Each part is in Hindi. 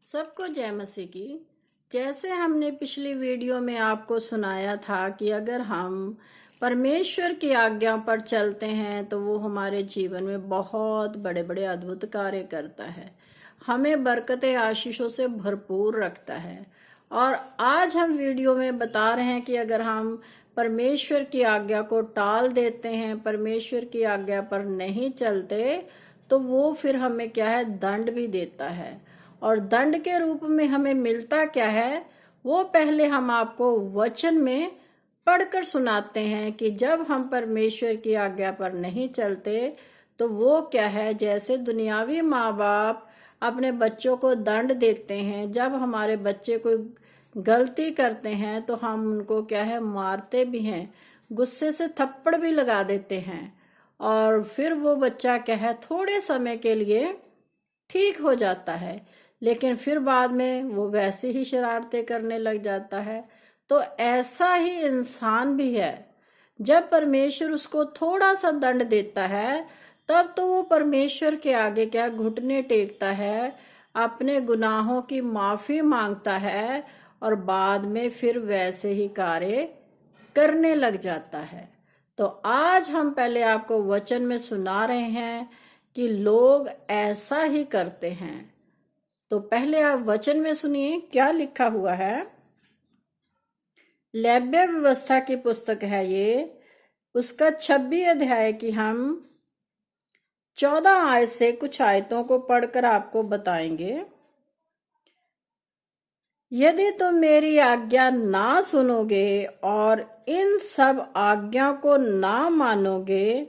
सबको जय मसीह की। जैसे हमने पिछली वीडियो में आपको सुनाया था कि अगर हम परमेश्वर की आज्ञा पर चलते हैं तो वो हमारे जीवन में बहुत बड़े बड़े अद्भुत कार्य करता है, हमें बरकते आशीषों से भरपूर रखता है। और आज हम वीडियो में बता रहे हैं कि अगर हम परमेश्वर की आज्ञा को टाल देते हैं, परमेश्वर की आज्ञा पर नहीं चलते, तो वो फिर हमें क्या है, दंड भी देता है। और दंड के रूप में हमें मिलता क्या है, वो पहले हम आपको वचन में पढ़कर सुनाते हैं कि जब हम परमेश्वर की आज्ञा पर नहीं चलते तो वो क्या है। जैसे दुनियावी माँ बाप अपने बच्चों को दंड देते हैं, जब हमारे बच्चे कोई गलती करते हैं तो हम उनको क्या है, मारते भी हैं, गुस्से से थप्पड़ भी लगा देते हैं। और फिर वो बच्चा क्या है, थोड़े समय के लिए ठीक हो जाता है, लेकिन फिर बाद में वो वैसे ही शरारतें करने लग जाता है। तो ऐसा ही इंसान भी है, जब परमेश्वर उसको थोड़ा सा दंड देता है तब तो वो परमेश्वर के आगे क्या घुटने टेकता है, अपने गुनाहों की माफी मांगता है और बाद में फिर वैसे ही कार्य करने लग जाता है। तो आज हम पहले आपको वचन में सुना रहे हैं कि लोग ऐसा ही करते हैं। तो पहले आप वचन में सुनिए क्या लिखा हुआ है। लेव्य व्यवस्था की पुस्तक है ये, उसका 26 अध्याय की हम 14 आयत से कुछ आयतों को पढ़कर आपको बताएंगे। यदि तुम मेरी आज्ञा ना सुनोगे और इन सब आज्ञा को ना मानोगे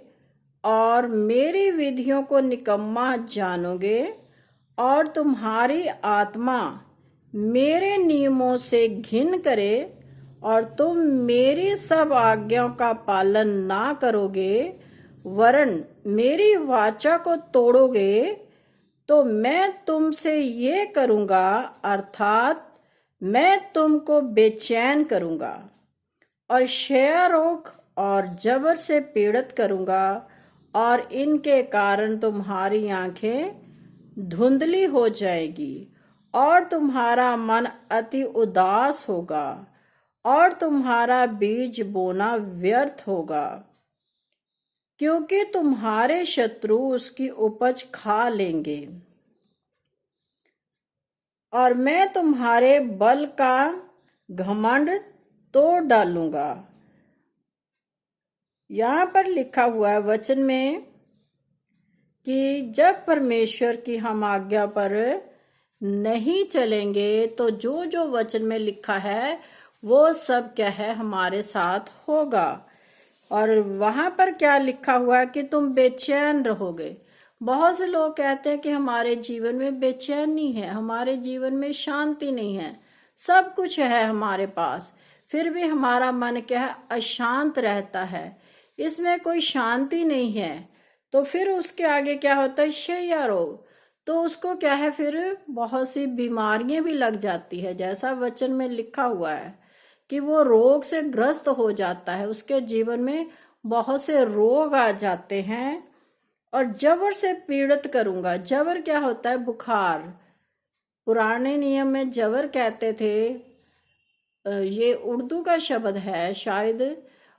और मेरी विधियों को निकम्मा जानोगे और तुम्हारी आत्मा मेरे नियमों से घिन करे और तुम मेरी सब आज्ञाओं का पालन ना करोगे वरन मेरी वाचा को तोड़ोगे, तो मैं तुमसे ये करूंगा, अर्थात मैं तुमको बेचैन करूंगा और क्षय रोग और जबर से पीड़ित करूंगा और इनके कारण तुम्हारी आंखें धुंधली हो जाएगी और तुम्हारा मन अति उदास होगा और तुम्हारा बीज बोना व्यर्थ होगा, क्योंकि तुम्हारे शत्रु उसकी उपज खा लेंगे और मैं तुम्हारे बल का घमंड तोड़ डालूंगा। यहाँ पर लिखा हुआ है वचन में कि जब परमेश्वर की हम आज्ञा पर नहीं चलेंगे तो जो जो वचन में लिखा है वो सब क्या है, हमारे साथ होगा। और वहां पर क्या लिखा हुआ है कि तुम बेचैन रहोगे। बहुत से लोग कहते हैं कि हमारे जीवन में बेचैनी है, हमारे जीवन में शांति नहीं है, सब कुछ है हमारे पास, फिर भी हमारा मन क्या है, अशांत रहता है, इसमें कोई शांति नहीं है। तो फिर उसके आगे क्या होता है, शैया रोग। तो उसको क्या है, फिर बहुत सी बीमारियां भी लग जाती है, जैसा वचन में लिखा हुआ है कि वो रोग से ग्रस्त हो जाता है, उसके जीवन में बहुत से रोग आ जाते हैं। और जबर से पीड़ित करूंगा। जबर क्या होता है, बुखार। पुराने नियम में जबर कहते थे, ये उर्दू का शब्द है शायद,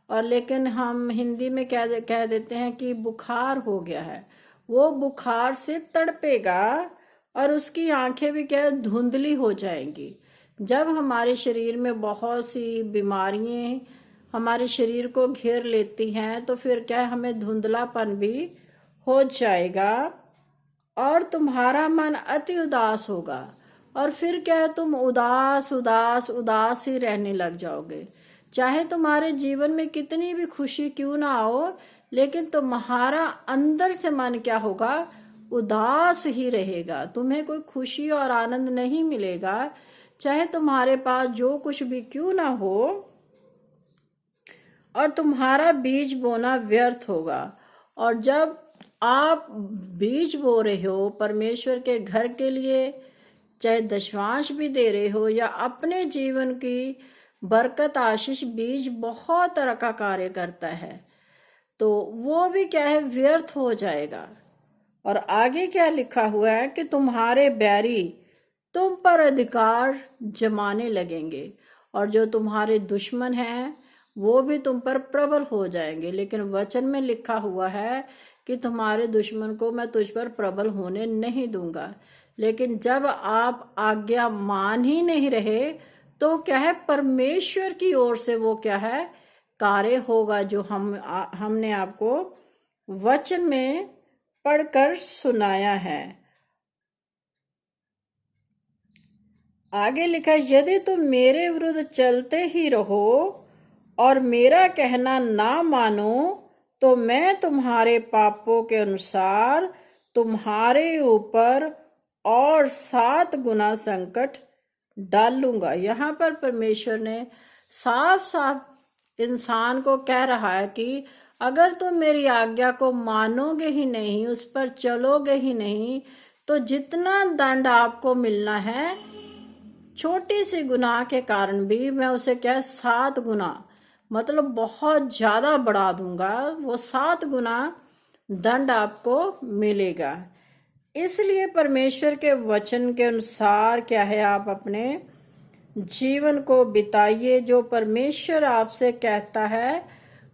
और लेकिन हम हिंदी में कह देते हैं कि बुखार हो गया है। वो बुखार से तड़पेगा और उसकी आंखें भी क्या धुंधली हो जाएंगी। जब हमारे शरीर में बहुत सी बीमारियां हमारे शरीर को घेर लेती हैं तो फिर क्या हमें धुंधलापन भी हो जाएगा और तुम्हारा मन अति उदास होगा। और फिर क्या है, तुम उदास उदास उदास ही रहने लग जाओगे। चाहे तुम्हारे जीवन में कितनी भी खुशी क्यों ना हो, लेकिन तुम्हारा अंदर से मन क्या होगा, उदास ही रहेगा। तुम्हें कोई खुशी और आनंद नहीं मिलेगा, चाहे तुम्हारे पास जो कुछ भी क्यों ना हो। और तुम्हारा बीज बोना व्यर्थ होगा। और जब आप बीज बो रहे हो परमेश्वर के घर के लिए, चाहे दशवांश भी दे रहे हो या अपने जीवन की बरकत आशीष, बीज बहुत तरह का कार्य करता है, तो वो भी क्या है, व्यर्थ हो जाएगा। और आगे क्या लिखा हुआ है कि तुम्हारे बैरी तुम पर अधिकार जमाने लगेंगे, और जो तुम्हारे दुश्मन हैं वो भी तुम पर प्रबल हो जाएंगे। लेकिन वचन में लिखा हुआ है कि तुम्हारे दुश्मन को मैं तुझ पर प्रबल होने नहीं दूंगा। लेकिन जब आप आज्ञा मान ही नहीं रहे तो क्या है, परमेश्वर की ओर से वो क्या है, कार्य होगा जो हमने आपको वचन में पढ़कर सुनाया है। आगे लिखा है, यदि तुम मेरे विरुद्ध चलते ही रहो और मेरा कहना ना मानो तो मैं तुम्हारे पापों के अनुसार तुम्हारे ऊपर और 7 गुना संकट डालूंगा। यहाँ पर परमेश्वर ने साफ साफ इंसान को कह रहा है कि अगर तुम मेरी आज्ञा को मानोगे ही नहीं, उस पर चलोगे ही नहीं, तो जितना दंड आपको मिलना है छोटी सी गुनाह के कारण भी मैं उसे क्या 7 गुना मतलब बहुत ज्यादा बढ़ा दूंगा। वो 7 गुना दंड आपको मिलेगा। इसलिए परमेश्वर के वचन के अनुसार क्या है, आप अपने जीवन को बिताइए। जो परमेश्वर आपसे कहता है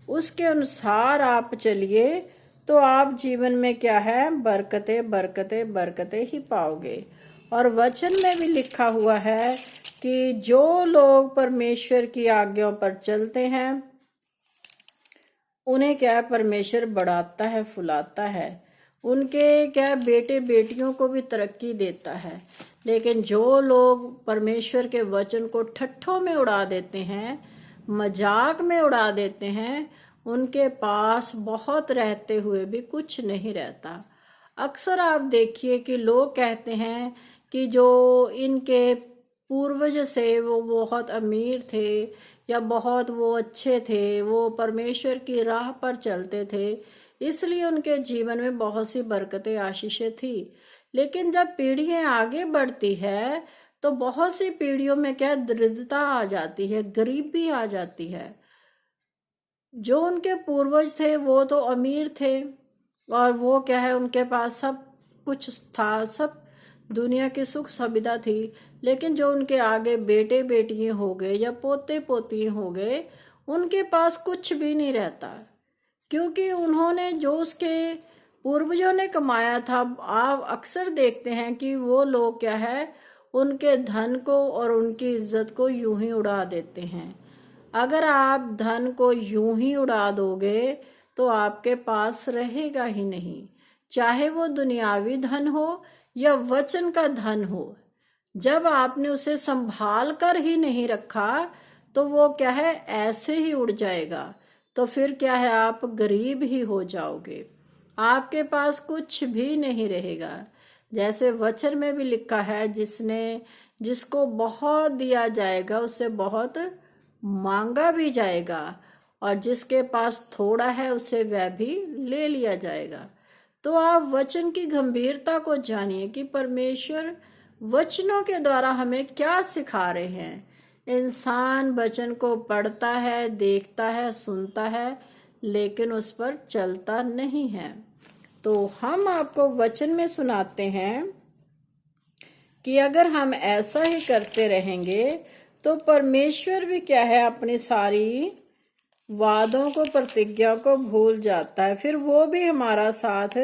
उसके अनुसार आप चलिए, तो आप जीवन में क्या है, बरकतें बरकतें बरकतें ही पाओगे। और वचन में भी लिखा हुआ है कि जो लोग परमेश्वर की आज्ञाओं पर चलते हैं उन्हें क्या है, परमेश्वर बढ़ाता है, फुलाता है, उनके क्या बेटे बेटियों को भी तरक्की देता है। लेकिन जो लोग परमेश्वर के वचन को ठट्ठों में उड़ा देते हैं, मजाक में उड़ा देते हैं, उनके पास बहुत रहते हुए भी कुछ नहीं रहता। अक्सर आप देखिए कि लोग कहते हैं कि जो इनके पूर्वज से वो बहुत अमीर थे या बहुत वो अच्छे थे, वो परमेश्वर की राह पर चलते थे, इसलिए उनके जीवन में बहुत सी बरकतें आशीषें थी। लेकिन जब पीढ़ियां आगे बढ़ती है तो बहुत सी पीढ़ियों में क्या दरिद्रता आ जाती है, गरीबी आ जाती है। जो उनके पूर्वज थे वो तो अमीर थे और वो क्या है, उनके पास सब कुछ था, सब दुनिया की सुख सुविधा थी। लेकिन जो उनके आगे बेटे बेटियां हो गए या पोते पोतियां हो गए, उनके पास कुछ भी नहीं रहता, क्योंकि उन्होंने जो उसके पूर्वजों ने कमाया था। आप अक्सर देखते हैं कि वो लोग क्या है, उनके धन को और उनकी इज्जत को यूं ही उड़ा देते हैं। अगर आप धन को यूं ही उड़ा दोगे तो आपके पास रहेगा ही नहीं, चाहे वो दुनियावी धन हो या वचन का धन हो। जब आपने उसे संभाल कर ही नहीं रखा तो वो क्या है, ऐसे ही उड़ जाएगा। तो फिर क्या है, आप गरीब ही हो जाओगे, आपके पास कुछ भी नहीं रहेगा। जैसे वचन में भी लिखा है, जिसको बहुत दिया जाएगा उससे बहुत मांगा भी जाएगा, और जिसके पास थोड़ा है उससे वह भी ले लिया जाएगा। तो आप वचन की गंभीरता को जानिए कि परमेश्वर वचनों के द्वारा हमें क्या सिखा रहे हैं। इंसान वचन को पढ़ता है, देखता है, सुनता है, लेकिन उस पर चलता नहीं है। तो हम आपको वचन में सुनाते हैं कि अगर हम ऐसा ही करते रहेंगे तो परमेश्वर भी क्या है, अपनी सारी वादों को, प्रतिज्ञा को भूल जाता है, फिर वो भी हमारा साथ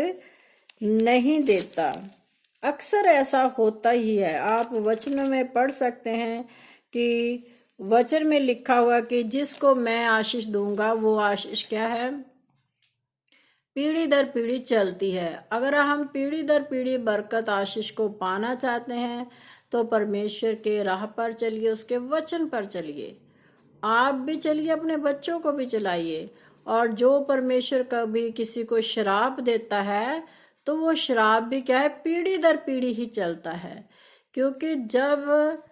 नहीं देता। अक्सर ऐसा होता ही है। आप वचन में पढ़ सकते हैं कि वचन में लिखा हुआ कि जिसको मैं आशीष दूंगा वो आशीष क्या है, पीढ़ी दर पीढ़ी चलती है। अगर हम पीढ़ी दर पीढ़ी बरकत आशीष को पाना चाहते हैं तो परमेश्वर के राह पर चलिए, उसके वचन पर चलिए। आप भी चलिए, अपने बच्चों को भी चलाइए। और जो परमेश्वर कभी किसी को श्राप देता है तो वो श्राप भी क्या है, पीढ़ी दर पीढ़ी ही चलता है। क्योंकि जब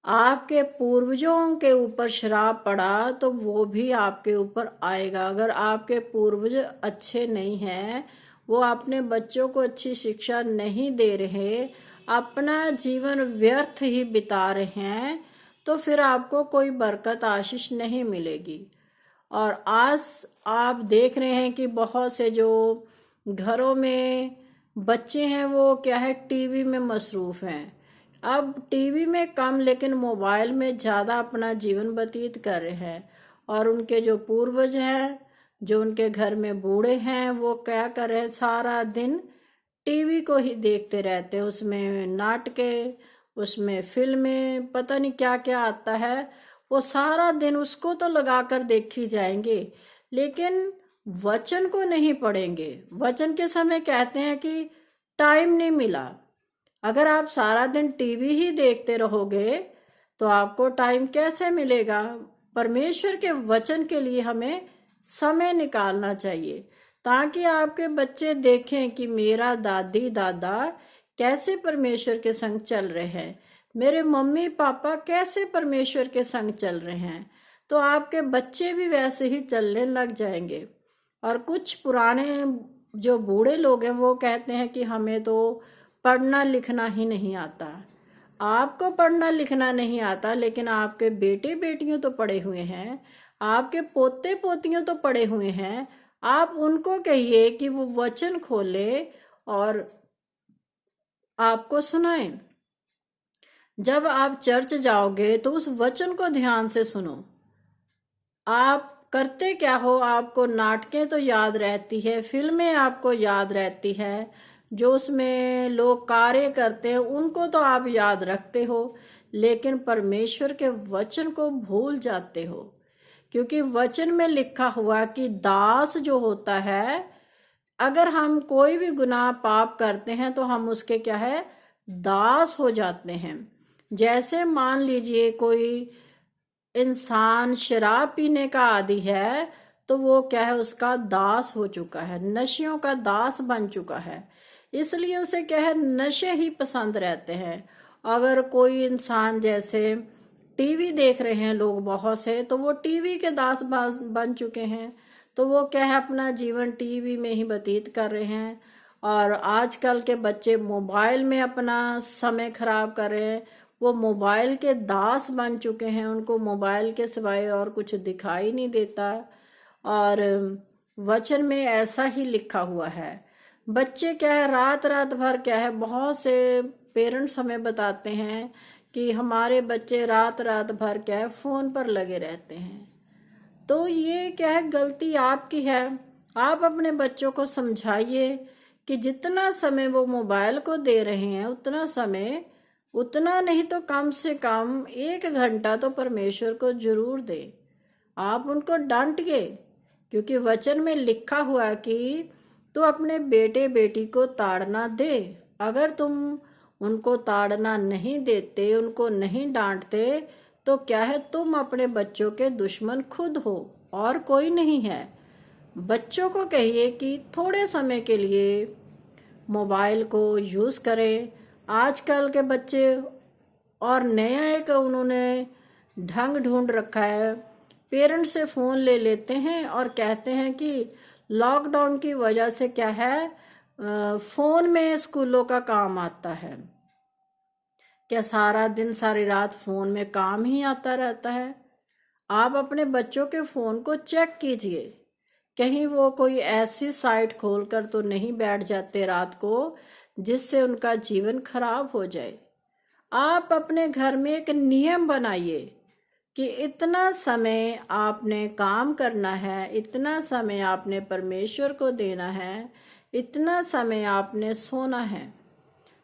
आपके पूर्वजों के ऊपर श्राप पड़ा तो वो भी आपके ऊपर आएगा। अगर आपके पूर्वज अच्छे नहीं हैं, वो अपने बच्चों को अच्छी शिक्षा नहीं दे रहे, अपना जीवन व्यर्थ ही बिता रहे हैं, तो फिर आपको कोई बरकत आशीष नहीं मिलेगी। और आज आप देख रहे हैं कि बहुत से जो घरों में बच्चे हैं वो क्या है, टीवी में मसरूफ हैं। अब टीवी में कम लेकिन मोबाइल में ज़्यादा अपना जीवन व्यतीत कर रहे हैं। और उनके जो पूर्वज हैं, जो उनके घर में बूढ़े हैं, वो क्या कर रहे हैं, सारा दिन टीवी को ही देखते रहते हैं। उसमें नाटकें, उसमें फिल्में, पता नहीं क्या क्या आता है, वो सारा दिन उसको तो लगाकर देखी जाएंगे, लेकिन वचन को नहीं पढ़ेंगे। वचन के समय कहते हैं कि टाइम नहीं मिला। अगर आप सारा दिन टीवी ही देखते रहोगे तो आपको टाइम कैसे मिलेगा? परमेश्वर के वचन के लिए हमें समय निकालना चाहिए, ताकि आपके बच्चे देखें कि मेरा दादी दादा कैसे परमेश्वर के संग चल रहे हैं, मेरे मम्मी पापा कैसे परमेश्वर के संग चल रहे हैं। तो आपके बच्चे भी वैसे ही चलने लग जाएंगे। और कुछ पुराने जो बूढ़े लोग हैं वो कहते हैं कि हमें तो पढ़ना लिखना ही नहीं आता। आपको पढ़ना लिखना नहीं आता, लेकिन आपके बेटे बेटियों तो पढ़े हुए हैं, आपके पोते पोतियों तो पढ़े हुए हैं। आप उनको कहिए कि वो वचन खोले और आपको सुनाएं। जब आप चर्च जाओगे तो उस वचन को ध्यान से सुनो। आप करते क्या हो? आपको नाटकें तो याद रहती है, फिल्में आपको याद रहती है, जो उसमें लोग कार्य करते हैं उनको तो आप याद रखते हो, लेकिन परमेश्वर के वचन को भूल जाते हो। क्योंकि वचन में लिखा हुआ कि दास जो होता है, अगर हम कोई भी गुनाह पाप करते हैं तो हम उसके क्या है, दास हो जाते हैं। जैसे मान लीजिए कोई इंसान शराब पीने का आदी है, तो वो क्या है, उसका दास हो चुका है, नशेयों का दास बन चुका है। इसलिए उसे क्या है, नशे ही पसंद रहते हैं। अगर कोई इंसान जैसे टीवी देख रहे हैं लोग बहुत से, तो वो टीवी के दास बन चुके हैं, तो वो क्या है, अपना जीवन टीवी में ही व्यतीत कर रहे हैं। और आजकल के बच्चे मोबाइल में अपना समय खराब कर रहे हैं, वो मोबाइल के दास बन चुके हैं, उनको मोबाइल के सिवाय और कुछ दिखाई नहीं देता। और वचन में ऐसा ही लिखा हुआ है। बच्चे क्या है, रात रात भर क्या है, बहुत से पेरेंट्स हमें बताते हैं कि हमारे बच्चे रात रात भर क्या है, फोन पर लगे रहते हैं। तो ये क्या है, गलती आपकी है। आप अपने बच्चों को समझाइए कि जितना समय वो मोबाइल को दे रहे हैं, उतना समय, उतना नहीं तो कम से कम 1 घंटा तो परमेश्वर को जरूर दे। आप उनको डांटिए, क्योंकि वचन में लिखा हुआ कि तू अपने बेटे बेटी को ताड़ना दे। अगर तुम उनको ताड़ना नहीं देते, उनको नहीं डांटते, तो क्या है, तुम अपने बच्चों के दुश्मन खुद हो और कोई नहीं है। बच्चों को कहिए कि थोड़े समय के लिए मोबाइल को यूज करें। आजकल के बच्चे और नया एक उन्होंने ढंग ढूंढ रखा है, पेरेंट्स से फोन ले लेते हैं और कहते हैं कि लॉकडाउन की वजह से क्या है, फोन में स्कूलों का काम आता है। क्या सारा दिन सारी रात फोन में काम ही आता रहता है? आप अपने बच्चों के फोन को चेक कीजिए, कहीं वो कोई ऐसी साइट खोलकर तो नहीं बैठ जाते रात को जिससे उनका जीवन खराब हो जाए। आप अपने घर में एक नियम बनाइए कि इतना समय आपने काम करना है, इतना समय आपने परमेश्वर को देना है, इतना समय आपने सोना है।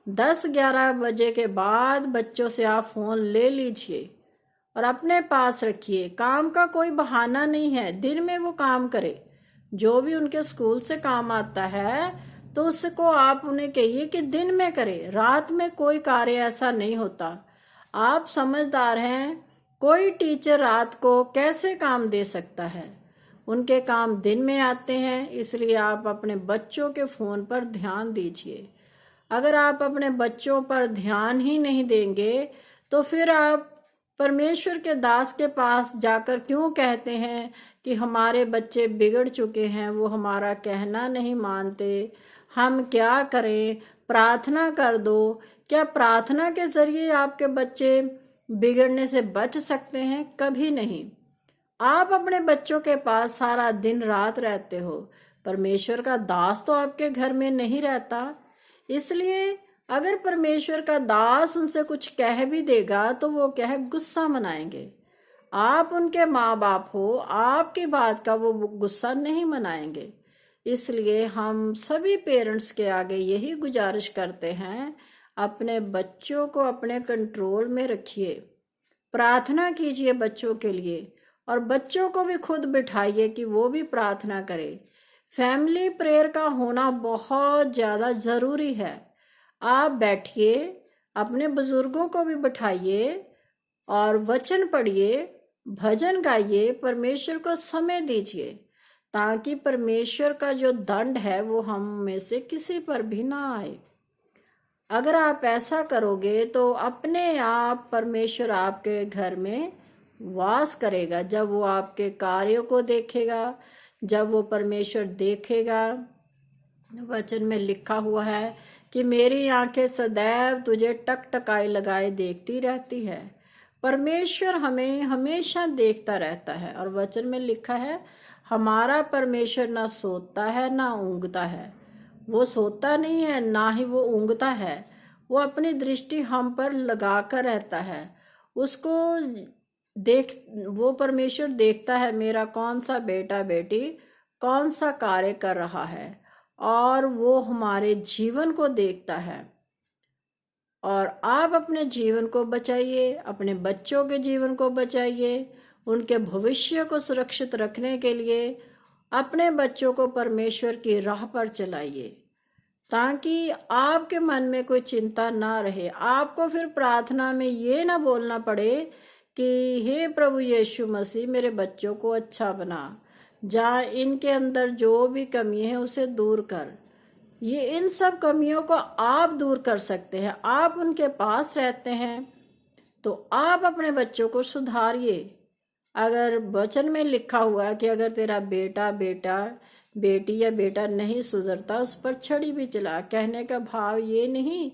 10-11 बजे के बाद बच्चों से आप फोन ले लीजिए और अपने पास रखिए। काम का कोई बहाना नहीं है, दिन में वो काम करे, जो भी उनके स्कूल से काम आता है तो उसको आप उन्हें कहिए कि दिन में करे, रात में कोई कार्य ऐसा नहीं होता। आप समझदार हैं, कोई टीचर रात को कैसे काम दे सकता है? उनके काम दिन में आते हैं, इसलिए आप अपने बच्चों के फोन पर ध्यान दीजिए। अगर आप अपने बच्चों पर ध्यान ही नहीं देंगे तो फिर आप परमेश्वर के दास के पास जाकर क्यों कहते हैं कि हमारे बच्चे बिगड़ चुके हैं, वो हमारा कहना नहीं मानते, हम क्या करें, प्रार्थना कर दो। क्या प्रार्थना के जरिए आपके बच्चे बिगड़ने से बच सकते हैं? कभी नहीं। आप अपने बच्चों के पास सारा दिन रात रहते हो, परमेश्वर का दास तो आपके घर में नहीं रहता। इसलिए अगर परमेश्वर का दास उनसे कुछ कह भी देगा तो वो क्या है, गुस्सा मनाएंगे। आप उनके माँ बाप हो, आपकी बात का वो गुस्सा नहीं मनाएंगे। इसलिए हम सभी पेरेंट्स के आगे यही गुजारिश करते हैं, अपने बच्चों को अपने कंट्रोल में रखिए, प्रार्थना कीजिए बच्चों के लिए, और बच्चों को भी खुद बिठाइए कि वो भी प्रार्थना करें। फैमिली प्रेयर का होना बहुत ज़्यादा ज़रूरी है। आप बैठिए, अपने बुजुर्गों को भी बिठाइए और वचन पढ़िए, भजन गाइए, परमेश्वर को समय दीजिए, ताकि परमेश्वर का जो दंड है वो हम में से किसी पर भी ना आए। अगर आप ऐसा करोगे तो अपने आप परमेश्वर आपके घर में वास करेगा। जब वो आपके कार्यों को देखेगा, जब वो परमेश्वर देखेगा, वचन में लिखा हुआ है कि मेरी आंखें सदैव तुझे टकटकाई लगाए देखती रहती है। परमेश्वर हमें हमेशा देखता रहता है, और वचन में लिखा है हमारा परमेश्वर ना सोता है ना ऊँघता है। वो सोता नहीं है, ना ही वो ऊँघता है। वो अपनी दृष्टि हम पर लगाकर रहता है। उसको वो परमेश्वर देखता है मेरा कौन सा बेटा बेटी कौन सा कार्य कर रहा है, और वो हमारे जीवन को देखता है। और आप अपने जीवन को बचाइए, अपने बच्चों के जीवन को बचाइए। उनके भविष्य को सुरक्षित रखने के लिए अपने बच्चों को परमेश्वर की राह पर चलाइए, ताकि आपके मन में कोई चिंता ना रहे। आपको फिर प्रार्थना में ये ना बोलना पड़े कि हे प्रभु यीशु मसीह, मेरे बच्चों को अच्छा बना, जहाँ इनके अंदर जो भी कमी है उसे दूर कर। ये इन सब कमियों को आप दूर कर सकते हैं। आप उनके पास रहते हैं तो आप अपने बच्चों को सुधारिए। अगर वचन में लिखा हुआ कि अगर तेरा बेटा बेटी या बेटा नहीं सुधरता, उस पर छड़ी भी चला। कहने का भाव ये नहीं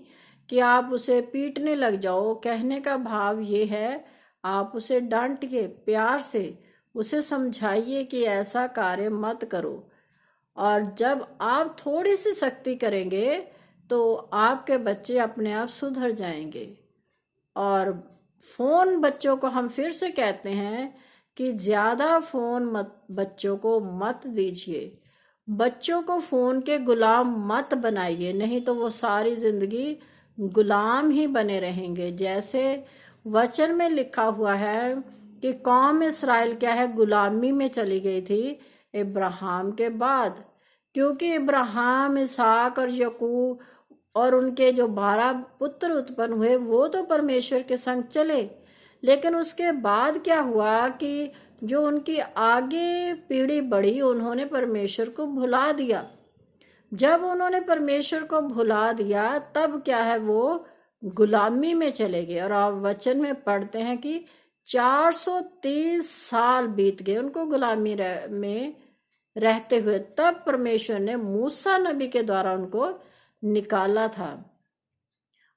कि आप उसे पीटने लग जाओ। कहने का भाव ये है, आप उसे डांटिए, प्यार से उसे समझाइए कि ऐसा कार्य मत करो। और जब आप थोड़ी सी सख्ती करेंगे तो आपके बच्चे अपने आप सुधर जाएंगे। और फोन बच्चों को हम फिर से कहते हैं कि ज्यादा फोन बच्चों को मत दीजिए। बच्चों को फोन के गुलाम मत बनाइए, नहीं तो वो सारी जिंदगी गुलाम ही बने रहेंगे। जैसे वचन में लिखा हुआ है कि कौम इस्राएल क्या है, गुलामी में चली गई थी इब्राहिम के बाद, क्योंकि इब्राहिम, इसहाक और याकूब और उनके जो 12 पुत्र उत्पन्न हुए वो तो परमेश्वर के संग चले। लेकिन उसके बाद क्या हुआ कि जो उनकी आगे पीढ़ी बढ़ी, उन्होंने परमेश्वर को भुला दिया। जब उन्होंने परमेश्वर को भुला दिया तब क्या है, वो गुलामी में चले गए। और आप वचन में पढ़ते हैं कि 430 साल बीत गए उनको गुलामी में रहते हुए। तब परमेश्वर ने मूसा नबी के द्वारा उनको निकाला था।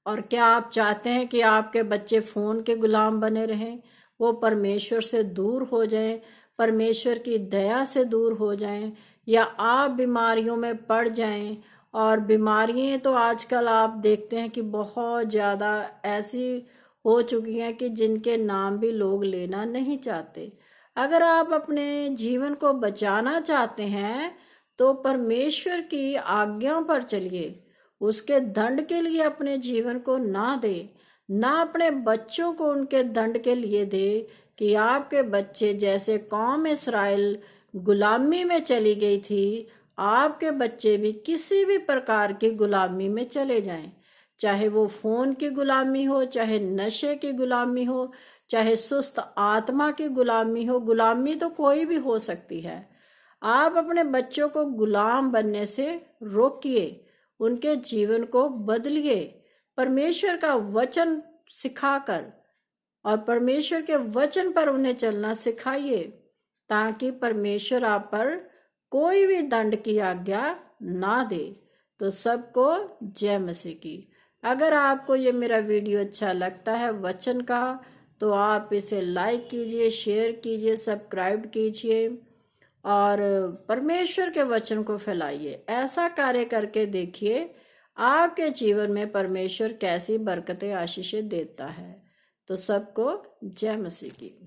और क्या आप चाहते हैं कि आपके बच्चे फोन के गुलाम बने रहें, वो परमेश्वर से दूर हो जाएं, परमेश्वर की दया से दूर हो जाएं, या आप बीमारियों में पड़ जाएं? और बीमारियां तो आजकल आप देखते हैं कि बहुत ज़्यादा ऐसी हो चुकी हैं कि जिनके नाम भी लोग लेना नहीं चाहते। अगर आप अपने जीवन को बचाना चाहते हैं तो परमेश्वर की आज्ञाओं पर चलिए, उसके दंड के लिए अपने जीवन को ना दे, ना अपने बच्चों को उनके दंड के लिए दे कि आपके बच्चे जैसे कौम इस्राएल गुलामी में चली गई थी, आपके बच्चे भी किसी भी प्रकार की गुलामी में चले जाएं। चाहे वो फोन की गुलामी हो, चाहे नशे की गुलामी हो, चाहे सुस्त आत्मा की गुलामी हो। गुलामी तो कोई भी हो सकती है। आप अपने बच्चों को गुलाम बनने से रोकिए, उनके जीवन को बदलिए, परमेश्वर का वचन सिखाकर और परमेश्वर के वचन पर उन्हें चलना सिखाइए, ताकि परमेश्वर आप पर कोई भी दंड की आज्ञा ना दे। तो सबको जय मसीह की। अगर आपको ये मेरा वीडियो अच्छा लगता है वचन का, तो आप इसे लाइक कीजिए, शेयर कीजिए, सब्सक्राइब कीजिए और परमेश्वर के वचन को फैलाइए। ऐसा कार्य करके देखिए, आपके जीवन में परमेश्वर कैसी बरकतें आशीषें देता है। तो सबको जय मसीह की।